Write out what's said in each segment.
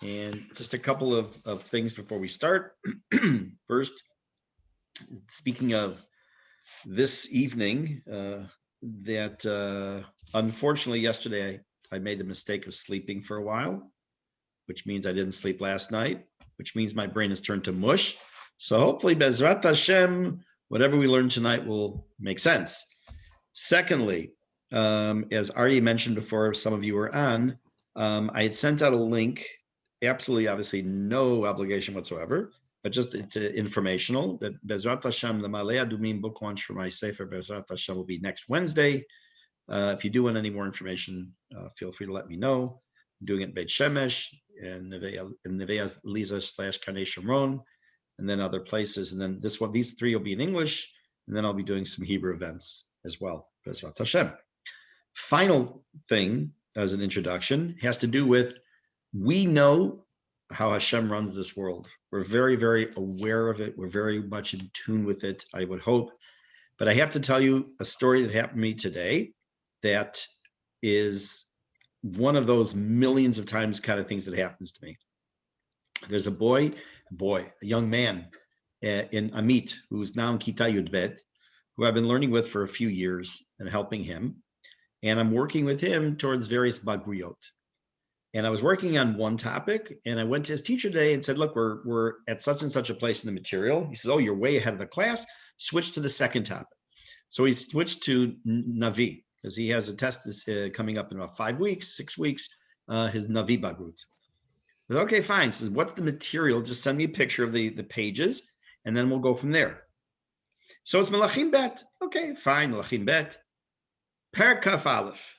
And just a couple of things before we start. First, speaking of this evening, that unfortunately yesterday I made the mistake of sleeping for a while, which means I didn't sleep last night, which means my brain has turned to mush. So hopefully, Bezrat Hashem, whatever we learn tonight will make sense. Secondly, as Arya mentioned before, some of you were on, I had sent out a link, absolutely, obviously, no obligation whatsoever, but just informational, that Bezrat Hashem, the Malei Adumim book launch for my Sefer Bezrat Hashem will be next Wednesday. If you do want any more information, feel free to let me know. I'm doing it in Beit Shemesh and Neveya Liza / Kanei Shomron, and then other places. And then these three will be in English, and then I'll be doing some Hebrew events as well. Bezrat Hashem. Final thing as an introduction has to do with, we know how Hashem runs this world. We're very, very aware of it. We're very much in tune with it, I would hope. But I have to tell you a story that happened to me today that is one of those millions of times kind of things that happens to me. There's a young man in Amit, who's now in Kita Yud Bet, who I've been learning with for a few years and helping him. And I'm working with him towards various bagriyot. And I was working on one topic, and I went to his teacher today and said, look, we're at such and such a place in the material. He says, oh, you're way ahead of the class. Switch to the second topic. So he switched to Navi, because he has a test coming up in about 5 weeks, 6 weeks, his Navi bagrut. Okay, fine. He says, what's the material? Just send me a picture of the pages, and then we'll go from there. So it's Melachim Bet. Okay, fine, Melachim Bet. Perek Kaf Aleph.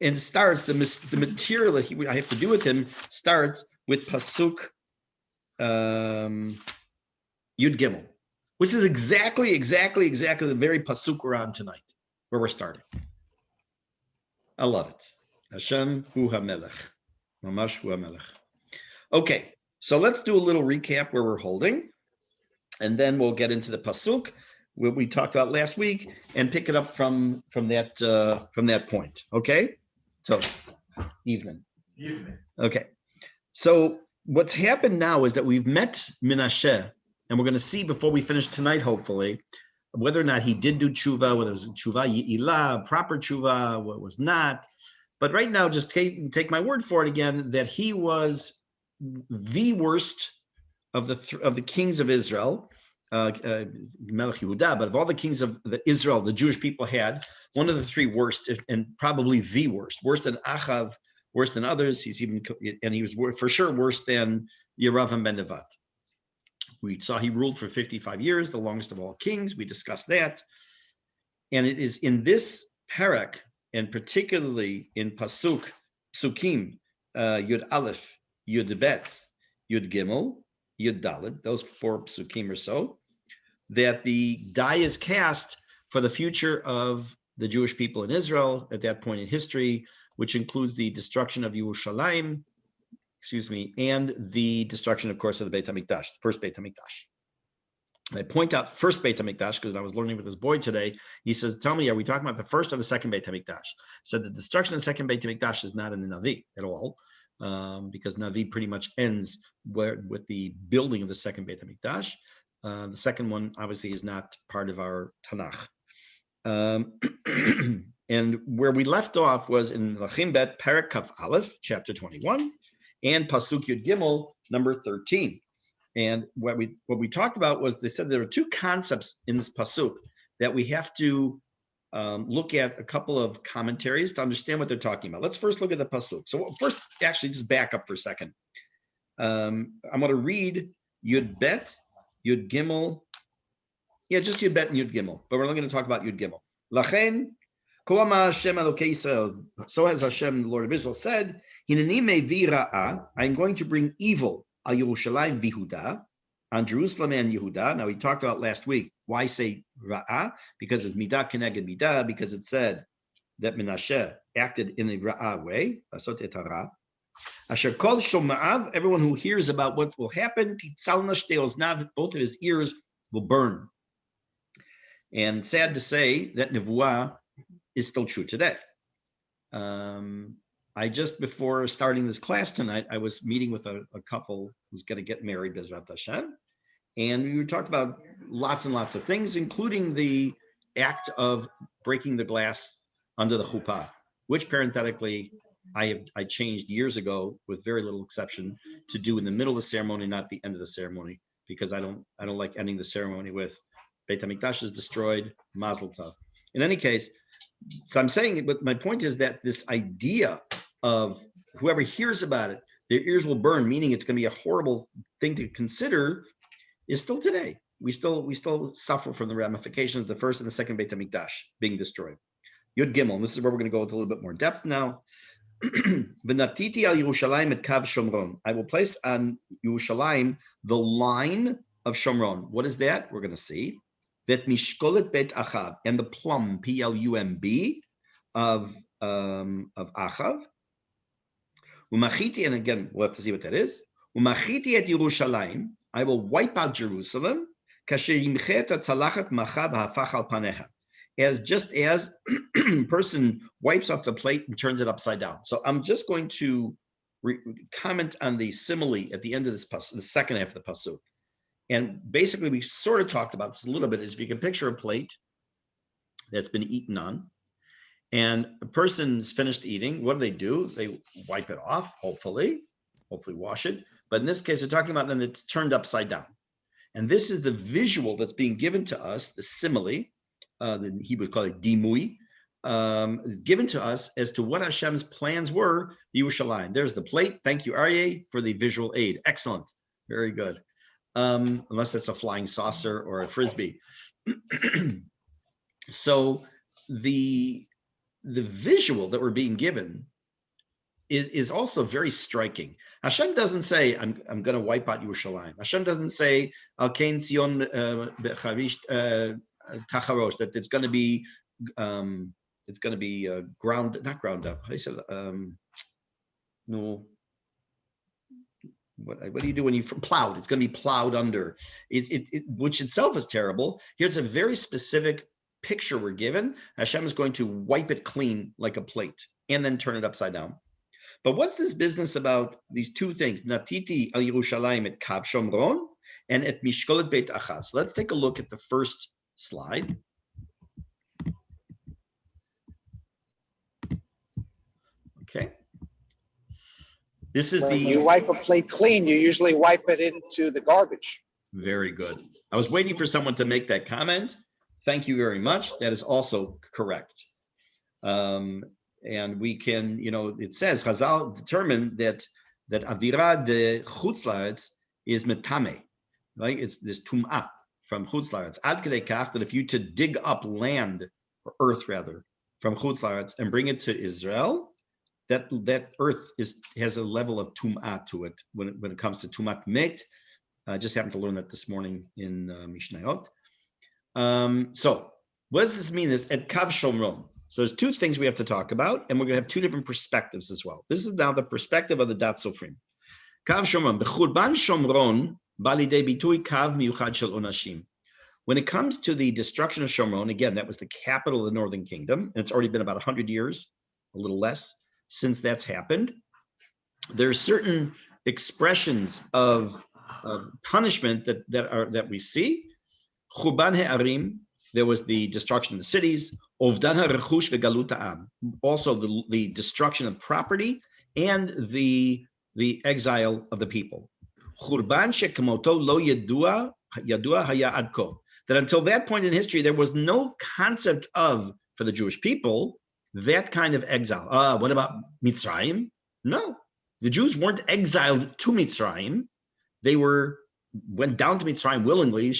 And it starts, the material that I have to do with him starts with Pasuk Yud Gimel, which is exactly the very Pasuk we're on tonight, where we're starting. I love it. Hashem Hu HaMelech. Mamash Hu HaMelech. Okay, so let's do a little recap where we're holding, and then we'll get into the Pasuk what we talked about last week and pick it up from that point. Okay, so evening. Okay, so what's happened now is that we've met Menashe, and we're going to see before we finish tonight, hopefully, whether or not he did do tshuva, whether it was tshuva yi'ilah, proper tshuva, what was not. But right now, just take my word for it again, that he was the worst of the kings of Israel, Melech Yehuda, but of all the kings of Israel, the Jewish people had, one of the three worst, and probably the worst, worse than Achav, worse than others. He was for sure worse than Yeravam ben Nevat. We saw he ruled for 55 years, the longest of all kings. We discussed that. And it is in this parak, and particularly in Pasukim, Yud Aleph, Yud Bet, Yud Gimel, Yud Dalet, those 4 psukim or so, that the die is cast for the future of the Jewish people in Israel at that point in history, which includes the destruction of Yerushalayim, and the destruction, of course, of the Beit HaMikdash, the first Beit HaMikdash. And I point out first Beit HaMikdash because I was learning with this boy today. He says, tell me, are we talking about the first or the second Beit HaMikdash? So the destruction of the second Beit HaMikdash is not in the Navi at all. Because Navi pretty much ends with the building of the second Beit HaMikdash. The second one obviously is not part of our Tanakh. And where we left off was in Lachim Bet, Perek Kaf Aleph, chapter 21, and Pasuk Yud Gimel, number 13. And what we talked about was, they said there are 2 concepts in this Pasuk that we have to look at a couple of commentaries to understand what they're talking about. Let's first look at the pasuk. So first, actually, just back up for a second. I'm going to read Yud Bet, Yud Gimel. Yeah, just Yud Bet and Yud Gimel. But we're only going to talk about Yud Gimel. Lachen, Koama Hashem Elokei Yisrael. So has Hashem, the Lord of Israel, said, Hineni mevi ra'ah, I'm going to bring evil al Yerushalayim v'Yehuda, on Jerusalem and Yehuda. Now, we talked about last week, why say Ra'ah? Because it's Midah Keneged Midah, because it said that Menashe acted in a Ra'ah way, Asot et Hara. Asher Kol Shoma'av, everyone who hears about what will happen, Titzalna Shtei Oznav, both of his ears will burn. And sad to say that Nevuah is still true today. I just, before starting this class tonight, I was meeting with a couple who's going to get married, Bezrat Hashem, and we talked about lots and lots of things, including the act of breaking the glass under the chuppah, which parenthetically I changed years ago, with very little exception, to do in the middle of the ceremony, not the end of the ceremony, because I don't like ending the ceremony with Beit HaMikdash is destroyed, Mazel Tov. In any case, so I'm saying, but my point is that this idea of whoever hears about it, their ears will burn, meaning it's going to be a horrible thing to consider, is still today. We still suffer from the ramifications of the first and the second Beit HaMikdash being destroyed. Yud Gimel, and this is where we're going to go into a little bit more depth now. V'natiti al Yerushalayim et kav Shomron. I will place on Yerushalayim the line of Shomron. What is that? We're going to see. Vet mishkolet bet Achav, and the plumb, P-L-U-M-B, of Achav. Umachiti, and again, we'll have to see what that is. Umachiti et Yerushalayim, I will wipe out Jerusalem, kasher yimchet tzalachat machav hafach al paneha, as just as a person wipes off the plate and turns it upside down. So I'm just going to comment on the simile at the end of this pasuk, the second half of the pasuk. And basically, we sort of talked about this a little bit, is if you can picture a plate that's been eaten on, and a person's finished eating, what do? They wipe it off, hopefully wash it. But in this case, we're talking about then it's turned upside down. And this is the visual that's being given to us, the simile, the Hebrew call it dimui, given to us as to what Hashem's plans were, Yerushalayim. There's the plate. Thank you, Aryeh, for the visual aid. Excellent. Very good. Unless that's a flying saucer or a frisbee. So the visual that we're being given is also very striking. Hashem doesn't say, I'm going to wipe out Yerushalayim. Hashem doesn't say, Al Kain Tzion Tacharosh, that it's going to be not ground up. How do you say no. What do you do when you plowed? It's going to be plowed under, which itself is terrible. Here's a very specific picture we're given. Hashem is going to wipe it clean like a plate and then turn it upside down. But what's this business about these two things? Natiti al Yerushalayim et kav Shomron and et mishkolet beit Achav. So let's take a look at the first slide. Okay. This is when you wipe a plate clean, you usually wipe it into the garbage. Very good. I was waiting for someone to make that comment. Thank you very much. That is also correct. And we can, it says, Chazal determined that Avira de Chutz La'aretz is metame, right? It's this tum'ah from Chutz La'aretz. Ad kedei kach, that if you to dig up land, or earth rather, from Chutz La'aretz and bring it to Israel, that earth has a level of tum'ah to it when it comes to tumat met. I just happened to learn that this morning in Mishnayot. So what does this mean? Is at Kav Shomron. So there's two things we have to talk about, and we're going to have two different perspectives as well. This is now the perspective of the Dat Sofrim. Kav Shomron. B'churban Shomron balidei bitui kav miyuchad shel onashim. When it comes to the destruction of Shomron, again, that was the capital of the Northern Kingdom, and it's already been about 100 years, a little less, since that's happened. There are certain expressions of punishment that we see. Chuban he'arim, there was the destruction of the cities. Ovdan ha'rechush ve'galut ha'am, also the destruction of property and the exile of the people. Churban she'kamoto lo yadua haya adko, that until that point in history there was no concept of, for the Jewish people, that kind of exile. What about Mitzrayim? No, the Jews weren't exiled to Mitzrayim. They went down to Mitzrayim willingly.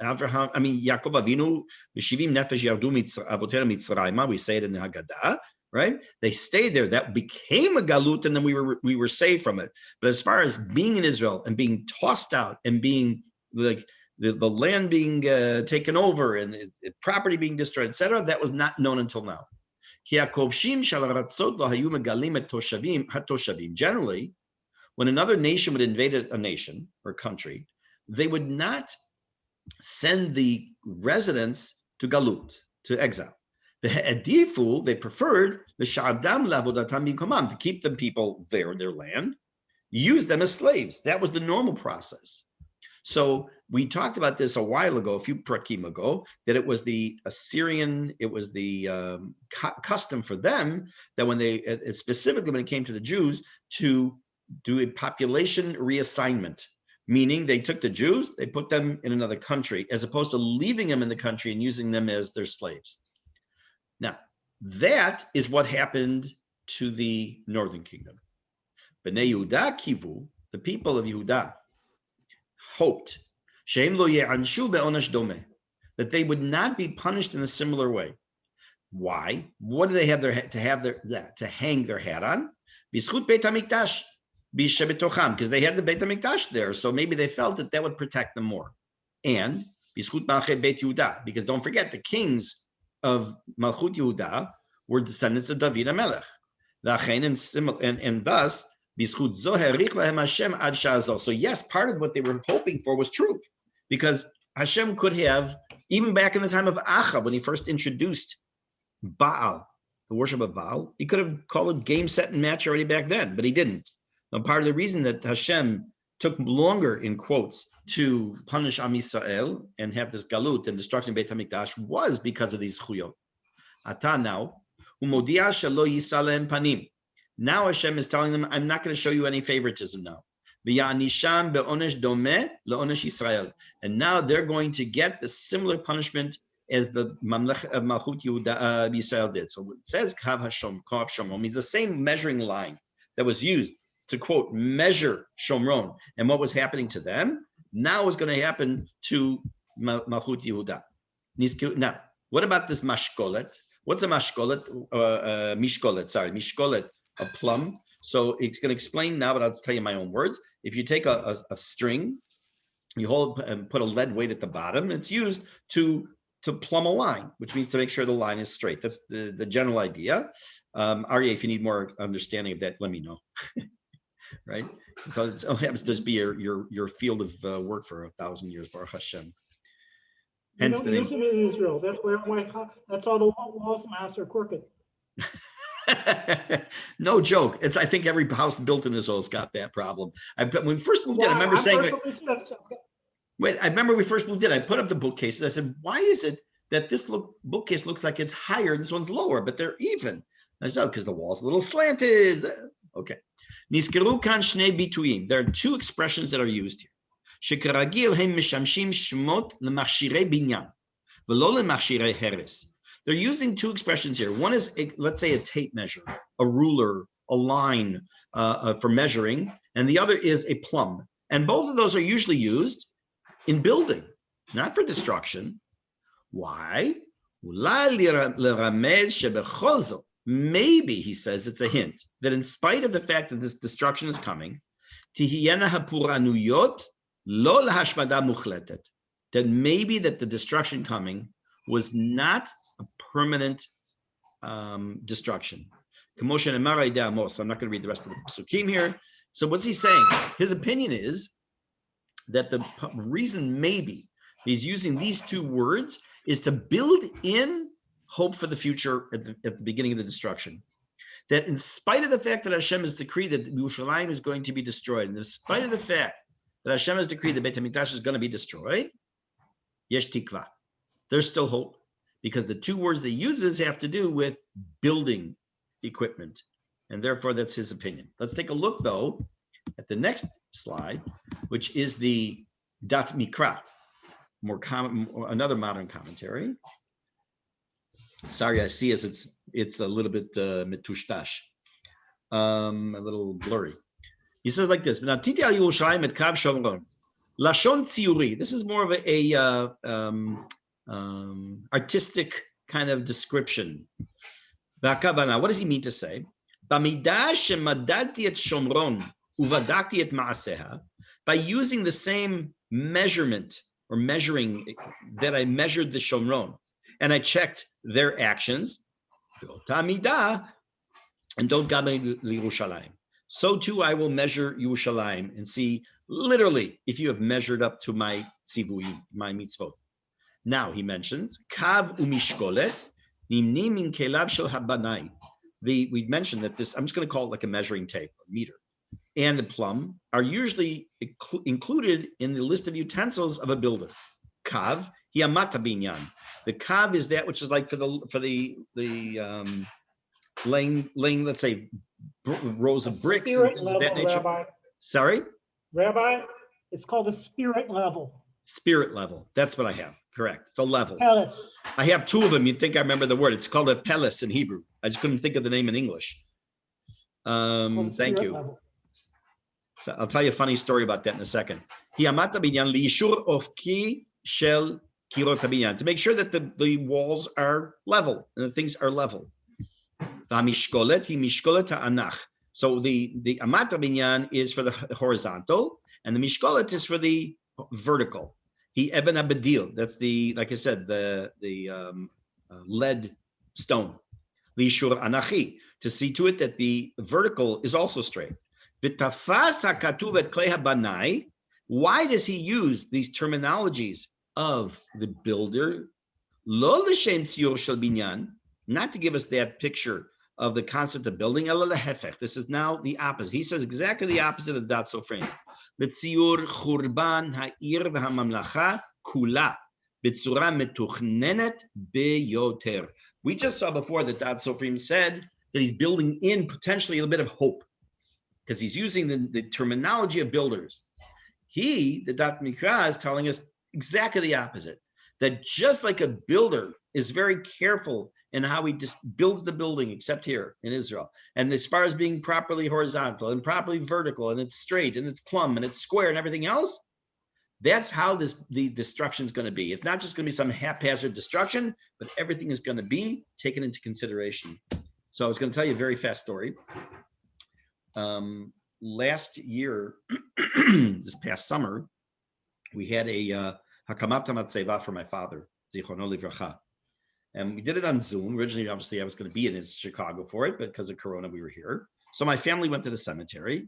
Abraham, Yaakov Avinu, Meshivim Nefesh Yardu Avotenu Mitzrayim. We say it in the Haggadah, right? They stayed there. That became a galut, and then we were saved from it. But as far as being in Israel and being tossed out and being like the land being taken over and property being destroyed, etc., that was not known until now. Generally, when another nation would invade a nation or country, they would not send the residents to galut, to exile. They preferred the Sha'abdam Lavodatam Bimkomam, to keep the people there in their land, use them as slaves. That was the normal process. So we talked about this a while ago, a few prakim ago, that it was the Assyrian, it was the custom for them that when they, specifically when it came to the Jews, to do a population reassignment, meaning they took the Jews, they put them in another country, as opposed to leaving them in the country and using them as their slaves. Now, that is what happened to the northern kingdom. Bnei Yehuda kivu, the people of Yehuda, hoped that they would not be punished in a similar way. Why? What do they have to hang their hat on? Because they had the Beit HaMikdash there, so maybe they felt that would protect them more. And because don't forget, the kings of Malchut Yehuda were descendants of David HaMelech. And thus, so yes, part of what they were hoping for was true, because Hashem could have, even back in the time of Achab, when he first introduced Baal, the worship of Baal, he could have called it game, set, and match already back then, but he didn't. Now, part of the reason that Hashem took longer, in quotes, to punish Am Yisrael and have this galut and destruction of Beit HaMikdash was because of these chuyot. Ata now, umodia shelo yisalem panim. Now Hashem is telling them, I'm not going to show you any favoritism now. And now they're going to get the similar punishment as the Mamlech of Malchut Yehuda Yisrael did. So it says Kav Shomron means the same measuring line that was used to, quote, measure Shomron and what was happening to them, now is going to happen to Malchut Yehuda. Now, what about this mashkolet? What's a mashkolet? Mishkolet, a plum. So it's going to explain now, but I'll tell you my own words. If you take a string, you hold and put a lead weight at the bottom, it's used to plumb a line, which means to make sure the line is straight. That's the general idea. Aryeh, if you need more understanding of that, let me know. Right? So it happens to just be your field of work for 1,000 years, Baruch Hashem. Hence the name. In Israel. That's all the walls of mass are crooked. No joke. I think every house built in Israel has got that problem. When we first moved in, I remember saying, wait, I remember we first moved in, I put up the bookcases. I said, why is it that this bookcase looks like it's higher and this one's lower, but they're even? I said, because the wall's a little slanted. Okay. There are two expressions that are used here. They're using two expressions here. One is, let's say, a tape measure, a ruler, a line for measuring, and the other is a plumb. And both of those are usually used in building, not for destruction. Why? Maybe, he says, it's a hint that in spite of the fact that this destruction is coming, that maybe that the destruction coming was not a permanent destruction. So I'm not going to read the rest of the psukim here. So what's he saying? His opinion is that the reason maybe he's using these two words is to build in hope for the future at the beginning of the destruction. That in spite of the fact that Hashem has decreed that Yerushalayim is going to be destroyed, and in spite of the fact that Hashem has decreed that Beit HaMikdash is going to be destroyed, yesh tikva. There's still hope, because the two words they uses have to do with building equipment, and therefore that's his opinion. Let's take a look, though, at the next slide, which is the Dat Mikra, another modern commentary. Sorry, I see as it's a little bit metushtash, a little blurry. He says like this: Titi al Yerushalayim et Kav Shomron, Lashon Tziuri. This is more of a artistic kind of description. What does he mean to say? Bamidah shemadadti et Shomron uvadakti et maaseha. By using the same measurement or measuring that I measured the Shomron, and I checked their actions, and don't gabay Yerushalayim. So too I will measure Yerushalayim and see literally if you have measured up to my tzivui, my mitzvot. Now he mentions kav umishkolet, Nimnim min kelav shel habanai. We mentioned that this, I'm just going to call it like a measuring tape, a meter, and the plumb are usually included in the list of utensils of a builder. Kav, hiamata binyan. The kav is that which is like for the laying, let's say, rows of bricks and Spirit things of that level, nature. Rabbi. Sorry? Rabbi, it's called a spirit level. Spirit level. That's what I have. Correct. It's a level. Palace. I have two of them. You'd think I remember the word. It's called a pelis in Hebrew. I just couldn't think of the name in English. Called a Thank spirit you. level. So I'll tell you a funny story about that in a second. Hiamata binyan liishur ofki shel kirot binyan, to make sure that the walls are level and the things are level. V'hamishkolet hi mishkolet ha'anach. So the amata binyan is for the horizontal, and the mishkolet is for the vertical. He eben abedil. That's the, like I said, the lead stone. Lishur anachi, to see to it that the vertical is also straight. V'tafas hakatuv et klei habanai. Why does he use these terminologies of the builder? Lo l'shem tzior shel binyan, not to give us that picture of the concept of building. Ela lehefech. This is now the opposite. He says exactly the opposite of Dat Sofrim. L'tzior churban ha'ir v'hamamlacha kula b'tzura metuchnenet beyoter. We just saw before that Dat Sofrim said that he's building in potentially a little bit of hope, because he's using the terminology of builders. The Dat Mikra, is telling us exactly the opposite, that just like a builder is very careful in how he just builds the building, except here in Israel, and as far as being properly horizontal and properly vertical, and it's straight and it's plumb and it's square and everything else, that's how the destruction is going to be. It's not just going to be some haphazard destruction, but everything is going to be taken into consideration. So I was going to tell you a very fast story. Last year, this past summer, we had a Hakamat Matzeva for my father, Zichrono Livracha. And we did it on Zoom. Originally, obviously, I was going to be in Chicago for it, but because of Corona, we were here. So my family went to the cemetery,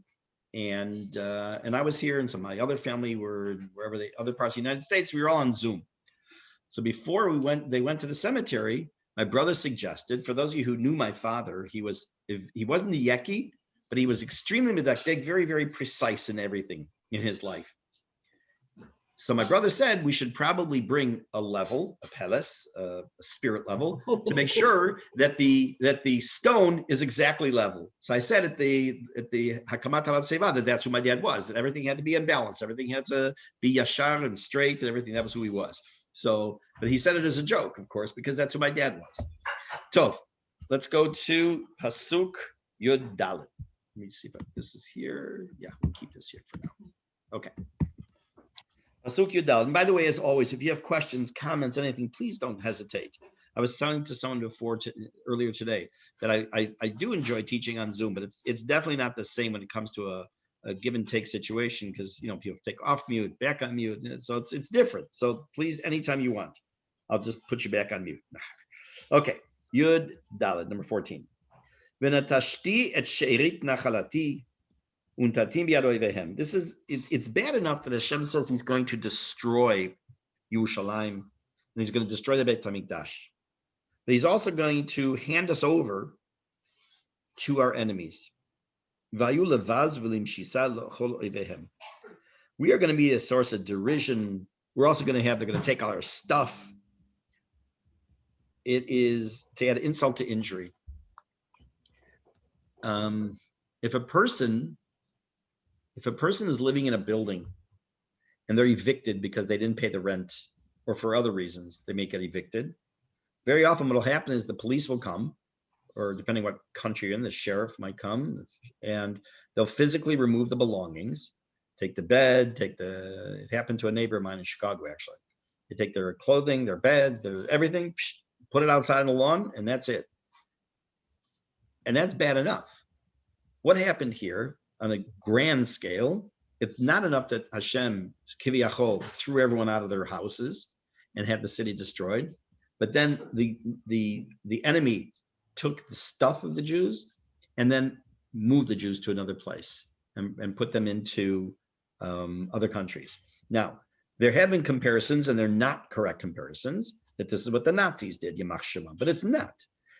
and I was here, and some of my other family were wherever other parts of the United States. We were all on Zoom. So before they went to the cemetery, my brother suggested, for those of you who knew my father, he wasn't a yeki, but he was extremely medactic, very, very precise in everything in his life. So my brother said we should probably bring a level, a pelis, a spirit level, to make sure that the stone is exactly level. So I said at the Hakamat Seva that that's who my dad was, that everything had to be in balance, everything had to be yashar and straight and everything. That was who he was. So, but he said it as a joke, of course, because that's who my dad was. So let's go to Pasuk Yud Dalet. Let me see if this is here. Yeah, we'll keep this here for now. Okay. Pasuk Yud Dalet. And by the way, as always, if you have questions, comments, anything, please don't hesitate. I was telling to someone earlier today that I do enjoy teaching on Zoom, but it's definitely not the same when it comes to a give and take situation, because people take off mute, back on mute, so it's different. So please, anytime you want, I'll just put you back on mute. Okay, Yud Dalet, number 14. V'natashti et she'erit nachalati untatim biyad oivehem. This is it's bad enough that Hashem says He's going to destroy Yerushalayim and He's going to destroy the Beit Hamikdash, but He's also going to hand us over to our enemies. We are going to be a source of derision. We're also going to they're going to take all our stuff. It is to add insult to injury. If a person is living in a building and they're evicted because they didn't pay the rent, or for other reasons, they may get evicted. Very often what will happen is the police will come, or depending what country you're in, the sheriff might come, and they'll physically remove the belongings, take the bed, it happened to a neighbor of mine in Chicago, actually. They take their clothing, their beds, their everything, put it outside on the lawn, and that's it. And that's bad enough. What happened here on a grand scale, it's not enough that Hashem, Kiviyachol, threw everyone out of their houses and had the city destroyed, but then the enemy took the stuff of the Jews and then moved the Jews to another place and put them into other countries. Now, there have been comparisons, and they're not correct comparisons, that this is what the Nazis did, Yamach Shema, but it's not.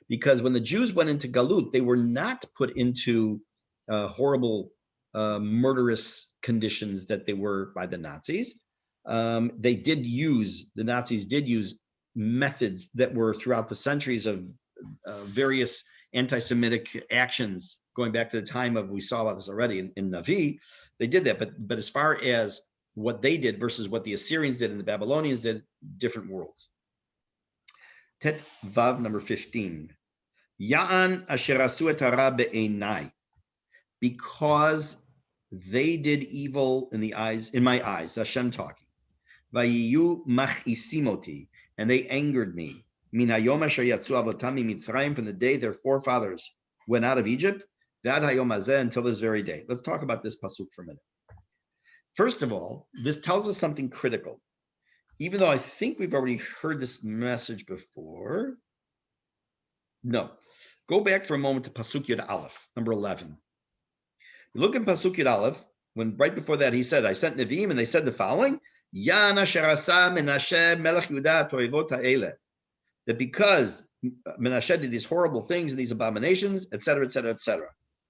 Because when the Jews went into Galut, they were not put into horrible, murderous conditions that they were by the Nazis. The Nazis did use methods that were throughout the centuries of various anti-Semitic actions going back to the time of, we saw about this already in Navi, they did that. But as far as what they did versus what the Assyrians did and the Babylonians did, different worlds. Tet Vav number 15. Ya'an asher asu et hara be'enai, because they did evil in my eyes, Hashem talking. Vayiyu machisimoti, and they angered me. Min hayom asher yatzu avotam mitzrayim, from the day their forefathers went out of Egypt, that hayom hazeh, until this very day. Let's talk about this pasuk for a minute. First of all, this tells us something critical. Even though I think we've already heard this message before. No. Go back for a moment to Pasuk Yud Aleph, number 11. You look at Pasuk Yud Aleph, when right before that he said, I sent Nevi'im, and they said the following, Yan asher asa Menashe melech Yehuda toivot ha'eleh, that because Menashe did these horrible things and these abominations, etc., etc., etc.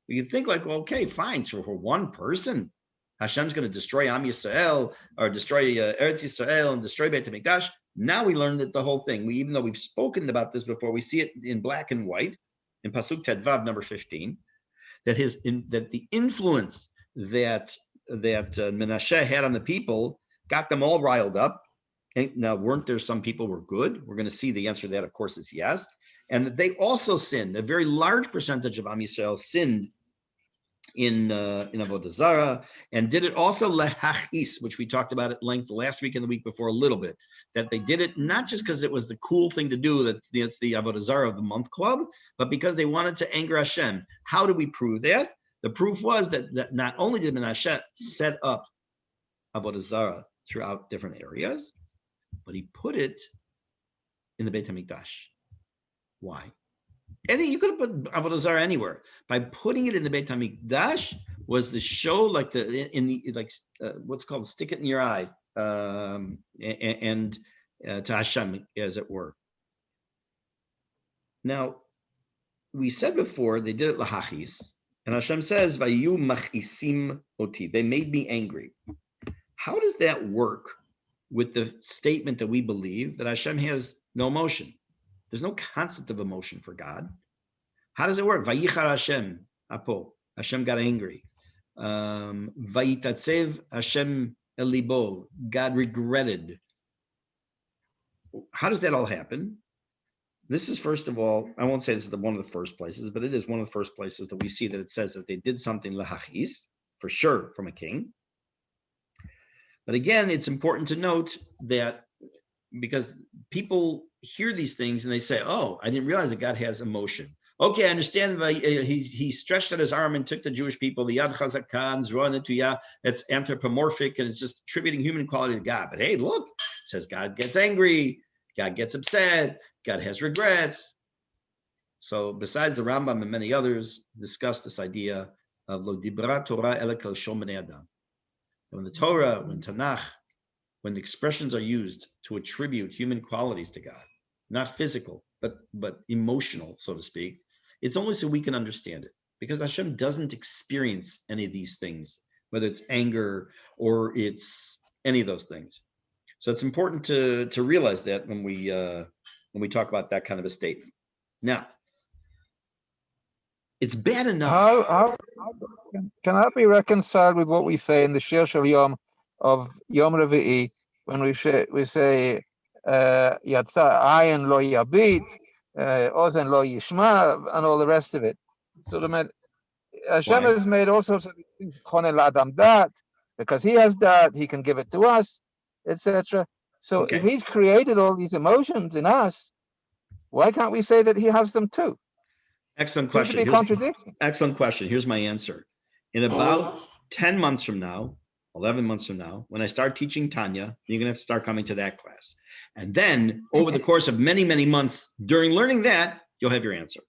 You think like, well, okay, fine. So for one person, Hashem's going to destroy Am Yisrael, or destroy Eretz Yisrael and destroy Beit HaMikdash. Now we learned that the whole thing, even though we've spoken about this before, we see it in black and white in Pasuk Tet Vav number 15, that the influence that Menashe had on the people got them all riled up. And now, weren't there some people were good? We're going to see the answer to that, of course, is yes. And that they also sinned. A very large percentage of Am Yisrael sinned in Avodah Zarah, and did it also lehachis, which we talked about at length last week and the week before a little bit, that they did it not just because it was the cool thing to do, that it's the Avodah Zarah of the month club, but because they wanted to anger Hashem. How do we prove that? The proof was that not only did Menashe set up Avodah Zarah throughout different areas, but he put it in the Beit HaMikdash. Why? You could have put Avodah Zarah anywhere. By putting it in the Beit HaMikdash was the show, like what's called stick it in your eye, and to Hashem, as it were. Now, we said before they did it lahachis, and Hashem says, "Vayu machisim oti." They made me angry. How does that work with the statement that we believe that Hashem has no emotion? There's no concept of emotion for God. How does it work? Vayichar Hashem apo. Hashem got angry. Vayitatzev Hashem elibo. God regretted. How does that all happen? This is, first of all, I won't say this is one of the first places, but it is one of the first places that we see that it says that they did something lahachis, for sure, from a king. But again, it's important to note that because people hear these things and they say, oh, I didn't realize that God has emotion. Okay, I understand. He stretched out his arm and took the Jewish people, the Yad Chazakah, Zruah Netuyah, it's anthropomorphic and it's just attributing human quality to God. But hey, look, it says God gets angry, God gets upset, God has regrets. So besides the Rambam and many others discuss this idea of Lo Dibra Torah Ele Kal Shon Bnei Adam. When the Torah, when Tanakh, when the expressions are used to attribute human qualities to God, not physical, but emotional, so to speak, it's only so we can understand it. Because Hashem doesn't experience any of these things, whether it's anger or it's any of those things. So it's important to realize that when we talk about that kind of a statement. Now, it's bad enough. How can that be reconciled with what we say in the Shir Shel Yom of Yom Revi'i, when we say Yatsa Ayin Lo Yabit, Ozen Lo Yishma, and all the rest of it? So Hashem has made all sorts of things. Chonel Adam Dat, because he has that, he can give it to us, etc. So if he's created all these emotions in us, why can't we say that he has them too? Excellent question. Excellent question. Here's my answer. In about 10 months from now, 11 months from now, when I start teaching Tanya, you're going to have to start coming to that class. And then over the course of many, many months during learning that, you'll have your answer.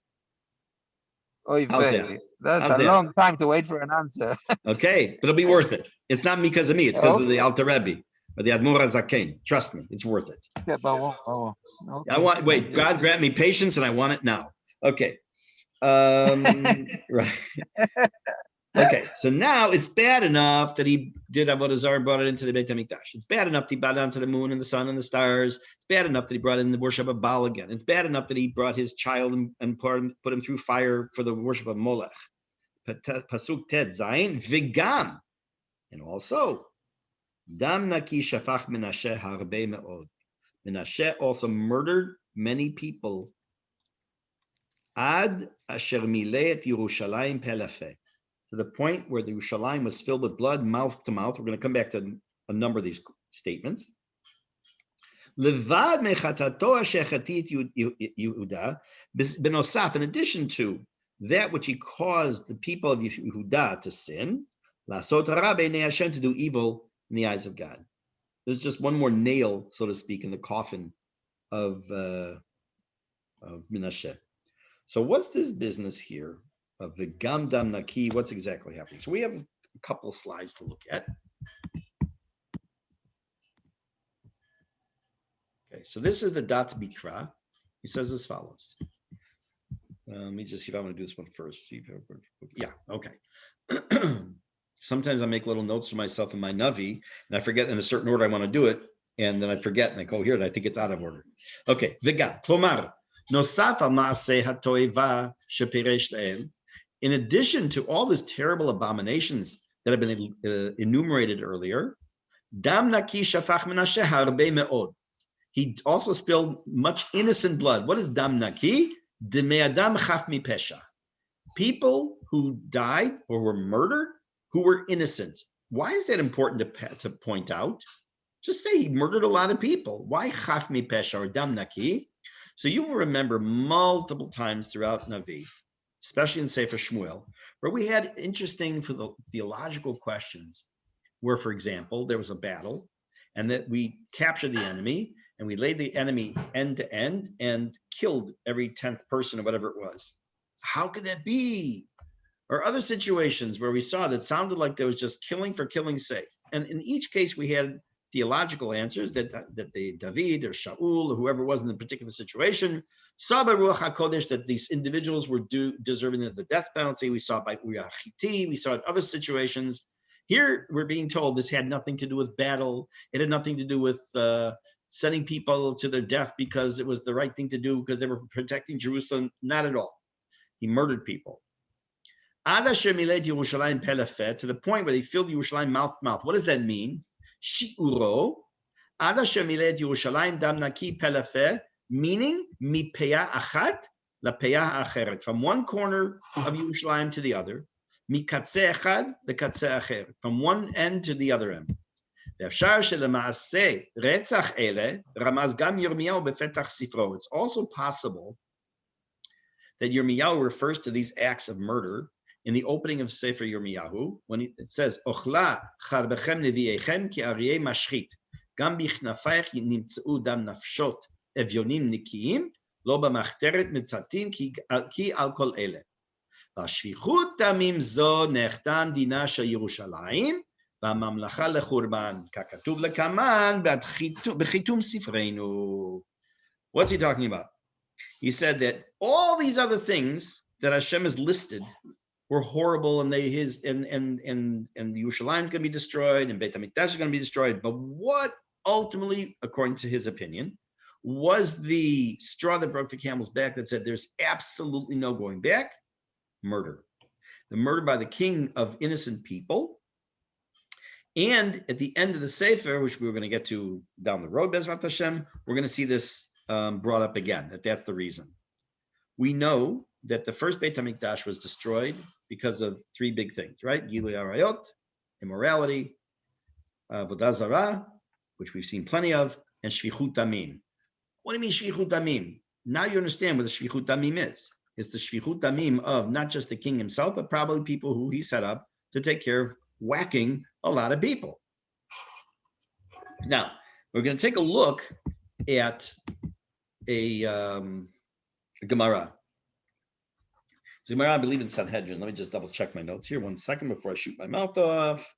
How's that? That's a long time to wait for an answer. Okay, but it'll be worth it. It's not because of me. It's because of the Alter Rebbe. or the Admor HaZaken. Trust me, it's worth it. כן, ברור, ברור. I want, wait, God grant me patience and I want it now. Okay. Right. Okay, so now it's bad enough that he did Avodah Zarah and brought it into the Beit HaMikdash. It's bad enough that he bowed down to the moon and the sun and the stars. It's bad enough that he brought in the worship of Baal again. It's bad enough that he brought his child and put him through fire for the worship of Molech. Pasuk Tet Zayin Vigam. And also, Dam Naki Shafach Menashe Harbe Me'od. Menashe also murdered many people. Ad Asher Milet Yerushalayim Pelefe. To the point where the Yerushalayim was filled with blood, mouth to mouth. We're going to come back to a number of these statements. Levad mechatato shechatit Yehuda benosaf. In addition to that which he caused the people of Yehuda to sin, lasot hara b'nei Hashem, to do evil in the eyes of God. There's just one more nail, so to speak, in the coffin of Menashe. So what's this business here of the Gam Dam Naki? What's exactly happening? So we have a couple of slides to look at. Okay, so this is the Dat Bikra. He says as follows. Let me just see if I want to do this one first. See if yeah, okay. Sometimes I make little notes for myself in my Navi, and I forget in a certain order I want to do it, and then I forget, and I go here, and I think it's out of order. Okay, V'gam, Klomar, Nosaf al Maaseh HaToeva Shepiresh Le'el. In addition to all these terrible abominations that have been enumerated earlier, Dam Naki Shafach Menashe Harbe Me'od. He also spilled much innocent blood. What is Dam Naki? Demei Adam Chaf Mi Pesha. People who died or were murdered who were innocent. Why is that important to point out? Just say he murdered a lot of people. Why Chaf Mi Pesha or Dam Naki? So you will remember multiple times throughout Navi, especially in Sefer Shmuel, where we had interesting theological questions where, for example, there was a battle and that we captured the enemy and we laid the enemy end to end and killed every 10th person or whatever it was. How could that be? Or other situations where we saw that sounded like there was just killing for killing's sake. And in each case, we had theological answers that the David or Shaul or whoever was in the particular situation saw by Ruach HaKodesh that these individuals were deserving of the death penalty. We saw it by Uriah Hitti. We saw it in other situations. Here, we're being told this had nothing to do with battle. It had nothing to do with sending people to their death because it was the right thing to do because they were protecting Jerusalem. Not at all. He murdered people. Ad Asher Milet Yerushalayim Pelefet, to the point where they filled Yerushalayim mouth to mouth. What does that mean? Shi'uro, Ad Asher Milet Yerushalayim Dam Naki Pelefet, meaning mipeya achat lapeya acheret, from one corner of Yerushalayim to the other, mikatze echad lekatze acher, from one end to the other end. It's also possible that Yirmiyahu refers to these acts of murder in the opening of Sefer Yirmiyahu, when it says, Ochla charbechem neviechem ki aryeh mashchit, gam bichnafayach nimtzeu dam nafshot evyonim nikiyim, lo b'machteret mitzatin ki al kol ele. V'ashvichut damim zo nechtam dina shel Yerushalayim, v'amamlacha lechurban, kakatuv lekaman b'chitum sifreinu. What's he talking about? He said that all these other things that Hashem has listed were horrible, and and Yerushalayim is going to be destroyed, and Beit HaMikdash is going to be destroyed. But what ultimately, according to his opinion, was the straw that broke the camel's back that said there's absolutely no going back? Murder. The murder by the king of innocent people. And at the end of the Sefer, which we were going to get to down the road, Bezrat Hashem, we're going to see this brought up again, that's the reason. We know that the first Beit HaMikdash was destroyed because of three big things, right? Gilui Arayot, immorality, Avodah Zarah, which we've seen plenty of, and Shvichut Damim. What do you mean Shvichut Damim? Now you understand what the Shvichut Damim is. It's the Shvichut Damim of not just the king himself, but probably people who he set up to take care of whacking a lot of people. Now, we're going to take a look at a Gemara. It's a Gemara, I believe, in Sanhedrin. Let me just double check my notes here 1 second before I shoot my mouth off.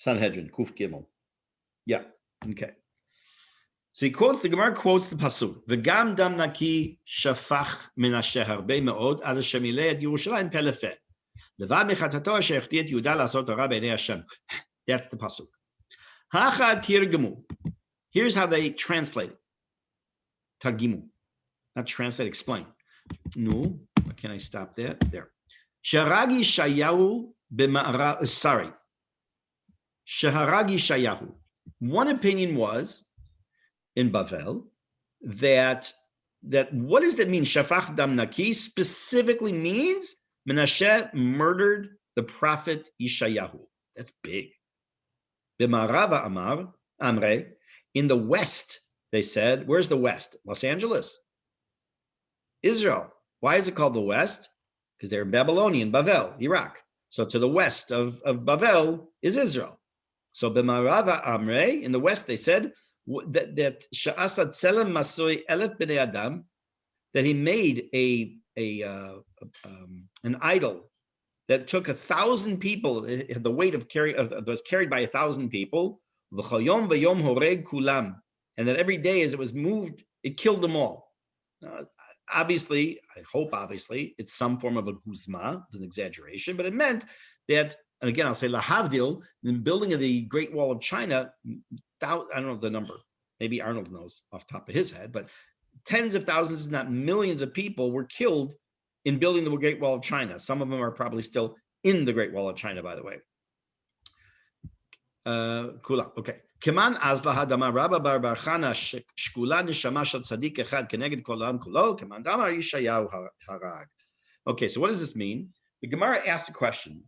Sanhedrin, Kuf Gimel. Yeah, okay. So the Gemara quotes the pasuk. V'gam dam naki shafach min asher harbe meod ad shemilei et Yerushalayim pelefet. Levad mechatato asher chti et Yehuda lasot hara b'nei Hashem. That's the pasuk. Hachad tirgemu. Here's how they translate it. Targimu. Not translate, explain. No, can I stop that? There. Sharagi shayahu b'ma'ara. Sorry. Shaharagi shayahu. One opinion was in Bavel that what does that mean? Shafach dam naki specifically means Menashe murdered the prophet Yeshayahu. That's big. B'marava amar amre. In the west, they said, where's the west? Los Angeles. Israel. Why is it called the west? Because they're Babylonian, Bavel, Iraq. So to the west of Bavel is Israel. So b'marava amre, in the west, they said, that Sha'asa Tselem Masoi Elef B'nei Adam, that he made an idol that took 1,000 people, it had the weight of was carried by 1,000 people, V'chayom v'yom horeg kulam, and that every day as it was moved, it killed them all. Obviously, I hope obviously, it's some form of a guzma, it's an exaggeration, but it meant that, and again, I'll say lahavdil, in the building of the Great Wall of China, I don't know the number, maybe Arnold knows off the top of his head, but tens of thousands, if not millions of people were killed in building the Great Wall of China. Some of them are probably still in the Great Wall of China, by the way. Kula, okay. Keman azla hadama Rabba bar bar Chana shkula neshama shel tzadik echad keneged kol ha'am kulo keman damar Yeshayahu harag. Okay, so what does this mean? The Gemara asked a question.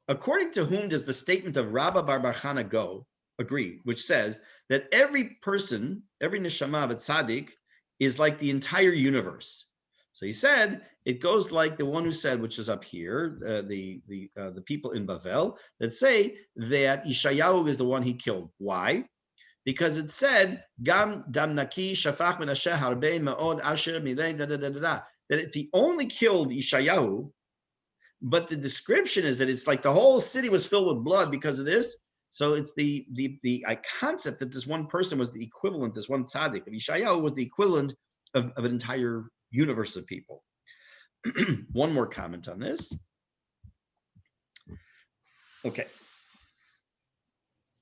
According to whom does the statement of Rabba bar bar Chana agree, which says that every person, every neshama of a tzaddik is like the entire universe? So he said it goes like the one who said, which is up here, the people in Bavel that say that Yeshayahu is the one he killed. Why? Because it said Gam dam naki shafach menashe harbe meod asher milei da da da da, that if he only killed Yeshayahu, but the description is that it's like the whole city was filled with blood because of this. So it's the concept that this one person was the equivalent, this one tzaddik of Yeshayahu was the equivalent of an entire universe of people. One more comment on this. Okay.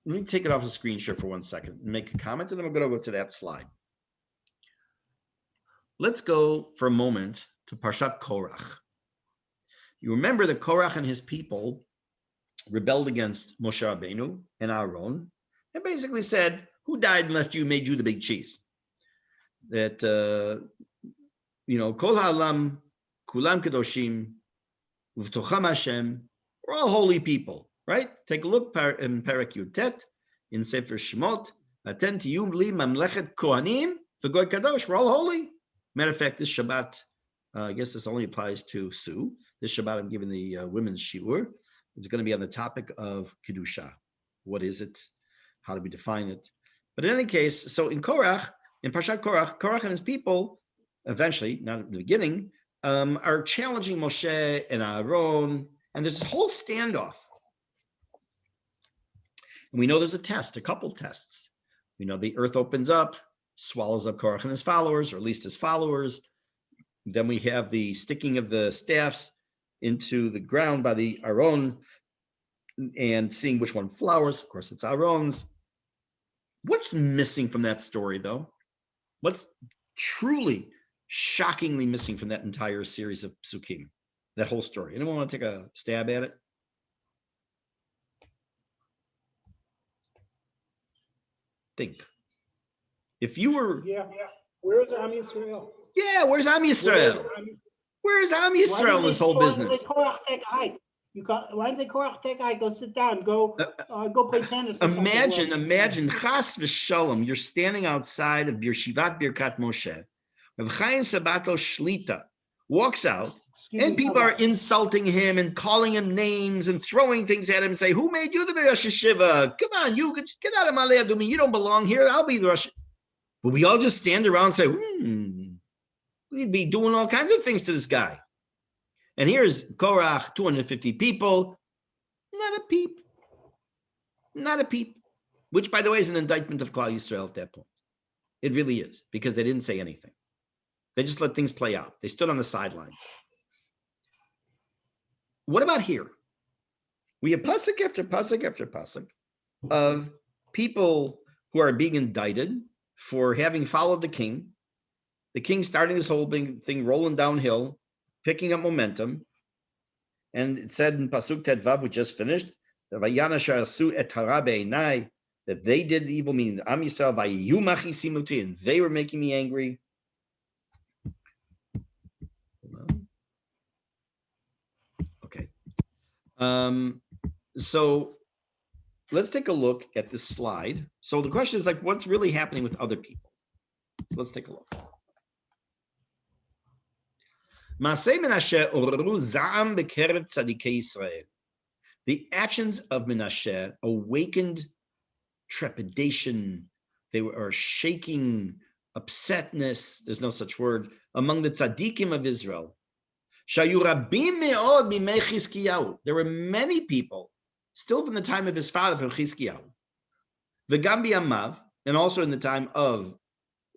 Let me take it off the screen share for 1 second and make a comment, and then we're going to go to that slide. Let's go for a moment to Parshat Korach. You remember that Korach and his people rebelled against Moshe Rabbeinu and Aaron, and basically said, who died and left you, made you the big cheese? That, Kol ha'alam, kulam kedoshim, uvtocham Hashem, we're all holy people, right? Take a look in Perek Yutet, in Sefer Shemot, aten tiyum li mamlechet kohanim, v'goy kadosh, we're all holy. Matter of fact, this Shabbat, I guess this only applies to Sue. This Shabbat I'm giving the women's shiur. It's going to be on the topic of Kedusha. What is it? How do we define it? But in any case, so in Korach, in Parshat Korach, Korach and his people, eventually, not at the beginning, are challenging Moshe and Aaron, and there's this whole standoff. And we know there's a couple tests. We know the earth opens up, swallows up Korach and his followers, or at least his followers. Then we have the sticking of the staffs into the ground by the Aaron and seeing which one flowers. Of course, it's Aaron's. What's missing from that story, though? What's truly shockingly missing from that entire series of psukim, that whole story? Anyone want to take a stab at it? Think. If you were... Yeah. Where's Am Yisrael? Yeah, where's Am Yisrael? Where's Am Yisrael in this whole business? Why didn't they Korach take a hike? Go sit down. Go play tennis. Imagine, chas v'shalom, you're standing outside of Shivat Birkat Moshe. Rav Chaim Sabato Shlita walks out, and people are insulting him and calling him names and throwing things at him and say, who made you the Rosh Hashiva? Come on, you get out of my Malei Adumim. You don't belong here. I'll be the Rosh. But we all just stand around and say, we'd be doing all kinds of things to this guy. And here's Korach, 250 people, not a peep. Not a peep. Which, by the way, is an indictment of Klal Yisrael at that point. It really is, because they didn't say anything. They just let things play out. They stood on the sidelines. What about here? We have pasuk after pasuk after pasuk of people who are being indicted for having followed the king starting this whole thing rolling downhill, picking up momentum. And it said in pasuk Tedvav, we just finished, that they did the evil, meaning Am Yisrael, and they were making me angry. Okay. So let's take a look at this slide. So the question is like, what's really happening with other people? So let's take a look. The actions of Menashe awakened trepidation. They were shaking, upsetness, there's no such word, among the tzaddikim of Israel. There were many people, still from the time of his father, from Chizkiyahu. V'gam b'yamav, and also in the time of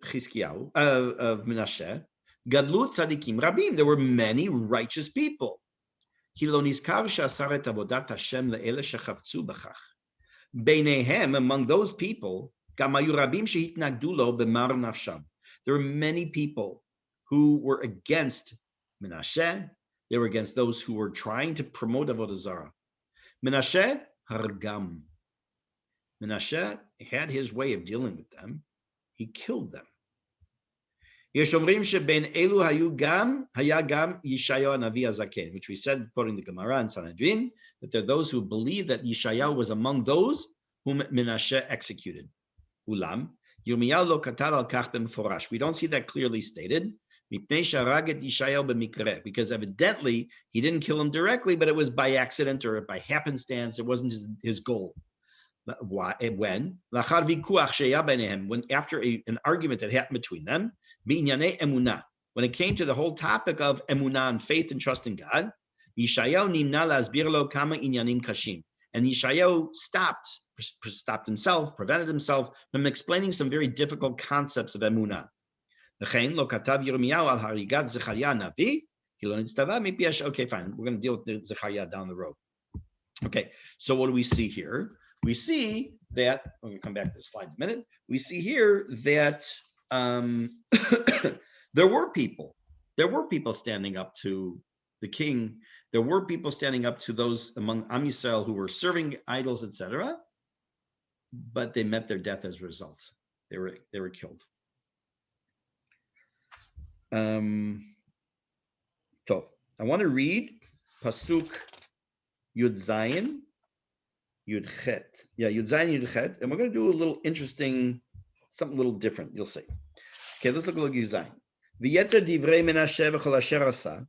Chizkiyahu, of Menashe, gadlu tzaddikim rabim. There were many righteous people. Beinehem, among those people, there were many people who were against Menashe. They were against those who were trying to promote Avodah Zarah. Menashe hargam. Menashe had his way of dealing with them. He killed them. Which we said, quoting the Gemara in Sanhedrin, that there are those who believe that Yeshayahu was among those whom Menashe executed. Ulam, Yirmiyahu lo katav al kach b'mefurash. We don't see that clearly stated. Because evidently he didn't kill him directly, but it was by accident or by happenstance. It wasn't his goal. Why? When after an argument that happened between them, when it came to the whole topic of emunah and faith and trust in God, and Yeshayahu stopped himself, prevented himself from explaining some very difficult concepts of emunah. Okay, fine. We're going to deal with the Zechariah down the road. Okay, so what do we see here? We see that, we're going to come back to the slide in a minute. We see here that there were people standing up to the king. There were people standing up to those among Am Yisrael who were serving idols, etc. But they met their death as a result. They were killed. I want to read pasuk Yud Zayin, Yud Chet. Yeah, Yud Zayin, Yud Chet. And we're going to do a little interesting, something a little different. You'll see. Okay, let's look at Yud Zayin. V'yeter divrei Menashe v'chol asher asa.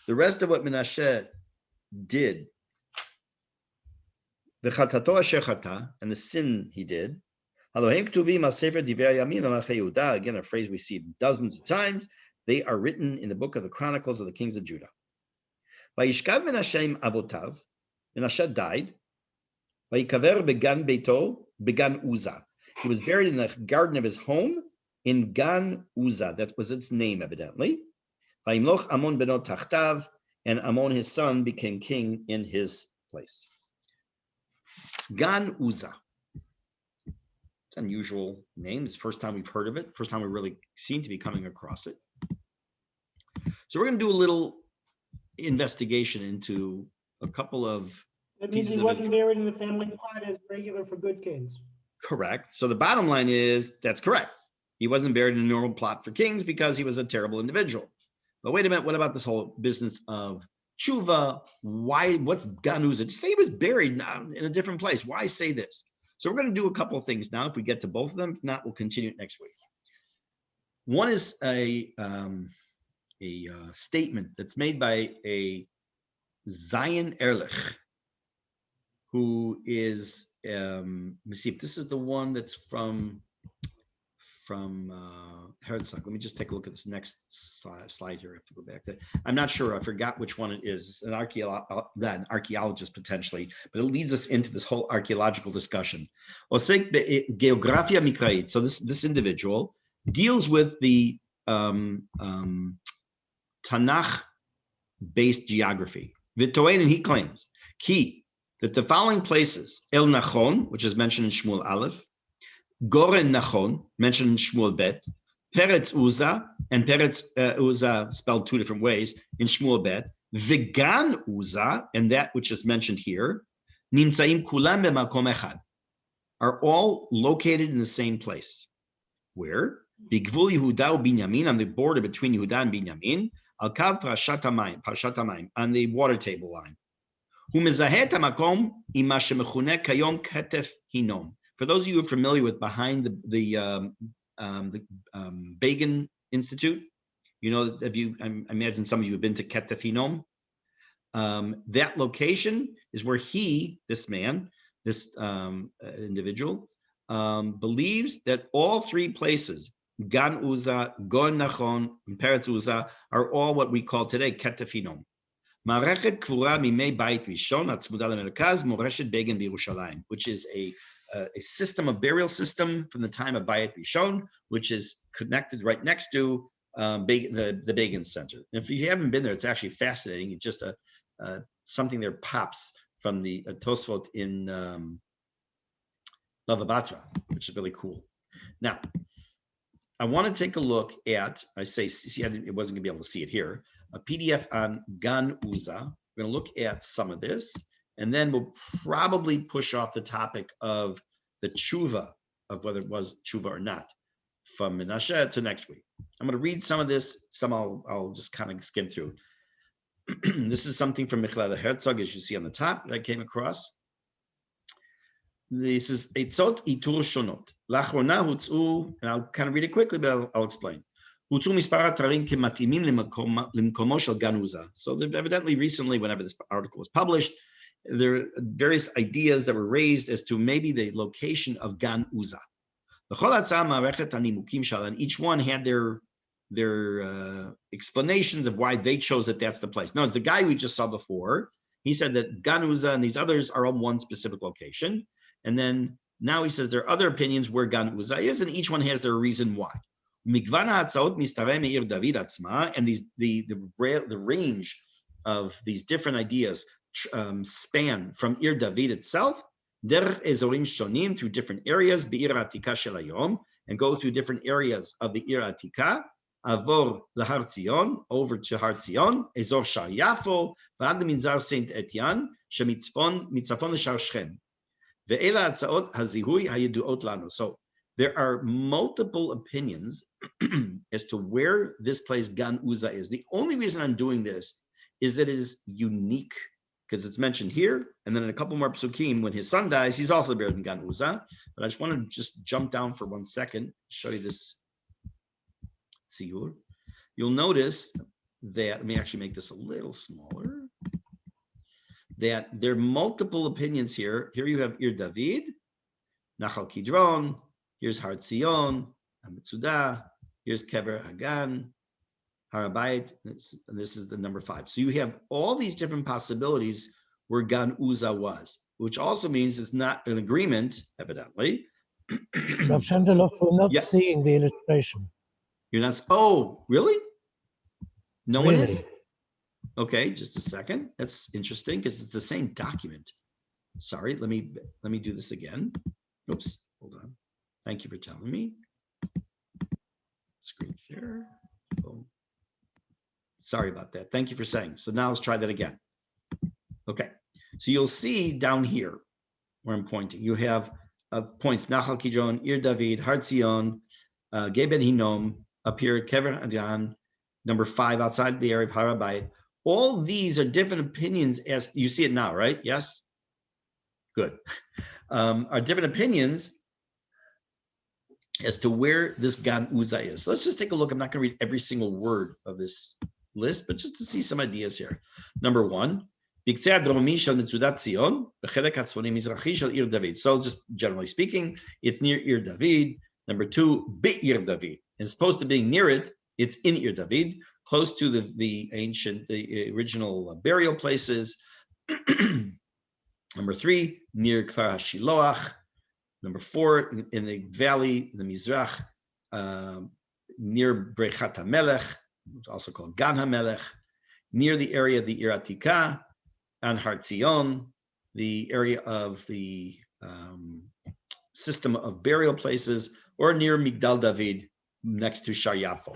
The rest of what Menashe did, v'chatato asher chata, and the sin he did. Halohem ktuvim al sefer divrei yamin al Yehuda. Again, a phrase we see dozens of times. They are written in the book of the Chronicles of the Kings of Judah. Vayishkav Menashe avotav. Menashe died. Vayikaver began beito began Uza. He was buried in the garden of his home in Gan Uza. That was its name, evidently. Vayimloch Amon beno tachtav, and Amon his son became king in his place. Gan Uza. It's an unusual name. It's the first time we've heard of it. First time we really seem to be coming across it. So we're going to do a little investigation into a couple of. That means he wasn't buried in the family plot as regular for good kings. Correct. So the bottom line is that's correct. He wasn't buried in a normal plot for kings because he was a terrible individual. But wait a minute, what about this whole business of tshuva? Why? What's Ganuza? Just say he was buried now in a different place. Why say this? So we're going to do a couple of things now. If we get to both of them, if not, we'll continue next week. One is a statement that's made by a Zion Ehrlich, who is, let me see if this is the one that's from Herzog. Let me just take a look at this next slide here. I have to go back there. I'm not sure. I forgot which one it is. An archaeologist potentially, but it leads us into this whole archaeological discussion. Geografia mikrait. So this individual deals with the Tanakh-based geography. V'toen, and he claims that the following places: El Nachon, which is mentioned in Shmuel Aleph, Goren Nachon, mentioned in Shmuel Bet, Peretz Uza, and Peretz Uza spelled two different ways in Shmuel Bet, Vegan Uza, and that which is mentioned here, Nimtzaim Kulam B'Makom Echad, are all located in the same place. Where? Bigvul Yehuda Binyamin, on the border between Yehuda and Binyamin, Al Kav Parashat Hamayim, on the water table line. Hu mezaheh et hamakom im ma shemechuneh kayom ketef hinom. For those of you who are familiar with behind the Begin Institute, you know, I imagine some of you have been to Ketef Hinom. That location is where this individual, believes that all three places, Gan Uza, Gon Nachon, and Peretz Uza, are all what we call today Ketef Hinom. Ma'arechet Kvura Mimei Bait Rishon Atzmuda Lemerkaz Moreshet Begin B'Yerushalayim, which is a system of burial system from the time of Bayit Rishon, which is connected right next to the Begin Center. And if you haven't been there, it's actually fascinating. It's just something there pops from the Tosfot in Bava Batra, which is really cool. Now, I want to take a look at, I wasn't going to be able to see it here, a PDF on Gan Uza. We're going to look at some of this, and then we'll probably push off the topic of the tshuva, of whether it was tshuva or not, from Menashe to next week. I'm going to read some of this, some I'll just kind of skim through. This is something from Michlada Herzog, as you see on the top, that I came across. This is Eitzot Itur Shonot. Lachrona hutz'u, and I'll kind of read it quickly, but I'll explain. Hutz'u mispar atarim kematimim lemkomo shel Gan Uza. So evidently recently, whenever this article was published, there are various ideas that were raised as to maybe the location of Gan Uza. And each one had their explanations of why they chose that that's the place. No, the guy we just saw before, he said that Gan Uza and these others are on one specific location. And then now he says there are other opinions where Gan Uza is, and each one has their reason why. And the range of these different ideas span from Ir David itself, derech ezorim shonim, through different areas, be'ir atika shel hayom, and go through different areas of the Ir Atika, avor lahar Tzion, over to Har Tzion, ezor Shar Yafo, v'ad minzar Saint Etienne, shemitzfon l'Shar Shechem. So there are multiple opinions as to where this place Gan Uza is. The only reason I'm doing this is that it is unique, because it's mentioned here, and then in a couple more psukim, when his son dies, he's also buried in Gan Uza. But I just want to just jump down for 1 second, show you this siyur. You'll notice that, let me actually make this a little smaller, that there are multiple opinions here. Here you have Ir David, Nachal Kidron, here's Har Tzion, Amitzudah, here's Kever Hagan, Harabayit, and this is the number 5. So you have all these different possibilities where Gan Uza was, which also means it's not an agreement, evidently. Rav Shendeloff, we're not seeing the illustration. You're not, oh, really? No one is? Really? Okay, just a second. That's interesting because it's the same document. Sorry, let me do this again. Oops, hold on. Thank you for telling me. Screen share. Boom. Sorry about that. Thank you for saying. So now let's try that again. Okay, so you'll see down here where I'm pointing. You have points Nachal Kidron, Ir David, Har Tzion, Geben Hinom, up here, Kever Hagan, number 5 outside the area of Harabayit. All these are different opinions as you see it now, right? Yes? Good. Are different opinions as to where this Gan Uza is. So let's just take a look. I'm not going to read every single word of this list, but just to see some ideas here. Number 1, so just generally speaking, it's near Ir David. Number 2, Be'ir David. It's supposed to be near it. It's in Ir David, close to the original burial places. Number 3, near Kfar HaShiloach. Number 4, in the valley, in the Mizrach, near Brechat HaMelech, it's also called Gan HaMelech, near the area of the Ir Atika, on Har Tzion, the area of the system of burial places, or near Migdal David, next to Shar Yafo.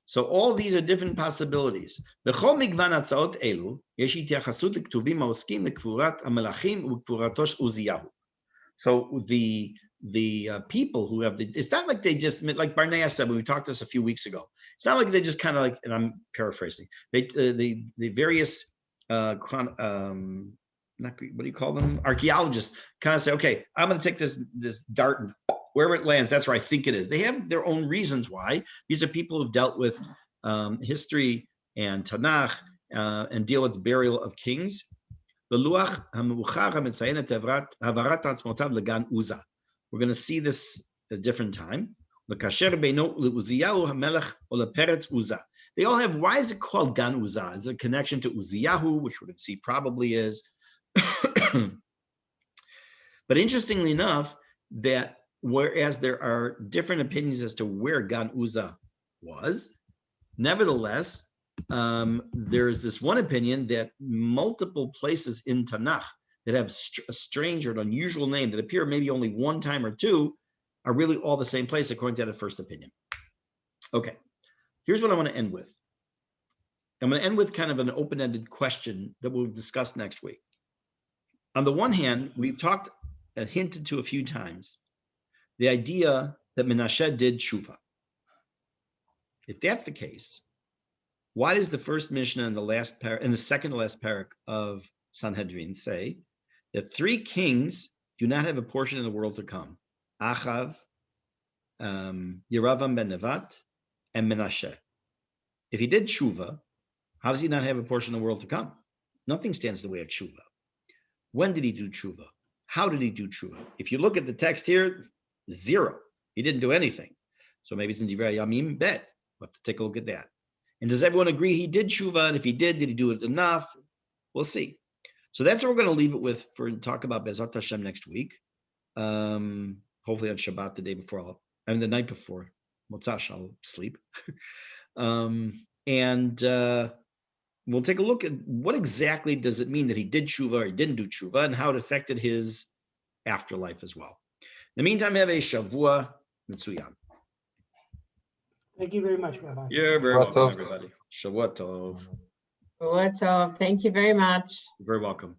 So all these are different possibilities. בכל מגוון הצעות אלו, יש התייחסות לכתובים העוסקים לקבורת המלאכים ולקבורתו של עוזיהו. So the people who have it's not like they just, like Barnea said when we talked this a few weeks ago, it's not like they just kind of like, and I'm paraphrasing, the various not, what do you call them, archaeologists kind of say, okay, I'm going to take this dart and wherever it lands, that's where I think it is. They have their own reasons why. These are people who've dealt with history and Tanakh and deal with the burial of kings. We're going to see this a different time. They all have, why is it called Gan Uzzah? Is it a connection to Uzziyahu, which we're going to see probably is. But interestingly enough, that whereas there are different opinions as to where Gan Uzzah was, nevertheless, there's this one opinion that multiple places in Tanakh that have a strange or an unusual name that appear maybe only one time or two are really all the same place according to that first opinion. Okay, here's what I want to end with. I'm going to end with kind of an open-ended question that we'll discuss next week. On the one hand, we've talked and hinted to a few times the idea that Menashe did tshuva. If that's the case, why does the first Mishnah and the second to last parak of Sanhedrin say that 3 kings do not have a portion in the world to come? Achav, Yeravam ben Nevat, and Menashe. If he did tshuva, how does he not have a portion in the world to come? Nothing stands in the way of tshuva. When did he do tshuva? How did he do tshuva? If you look at the text here, 0. He didn't do anything. So maybe it's in Divrei Yamim Bet. We'll have to take a look at that. And does everyone agree he did tshuva? And if he did he do it enough? We'll see. So that's what we're going to leave it with for talk about Bezat Hashem next week. Hopefully on Shabbat, the night before. Motzash, I'll sleep. We'll take a look at what exactly does it mean that he did tshuva or he didn't do tshuva, and how it affected his afterlife as well. In the meantime, have a Shavua Mitzuyan. Thank you very much, Rabbi. You're very welcome, everybody. Shavua Tov. Shavua Tov. Thank you very much. You're very welcome.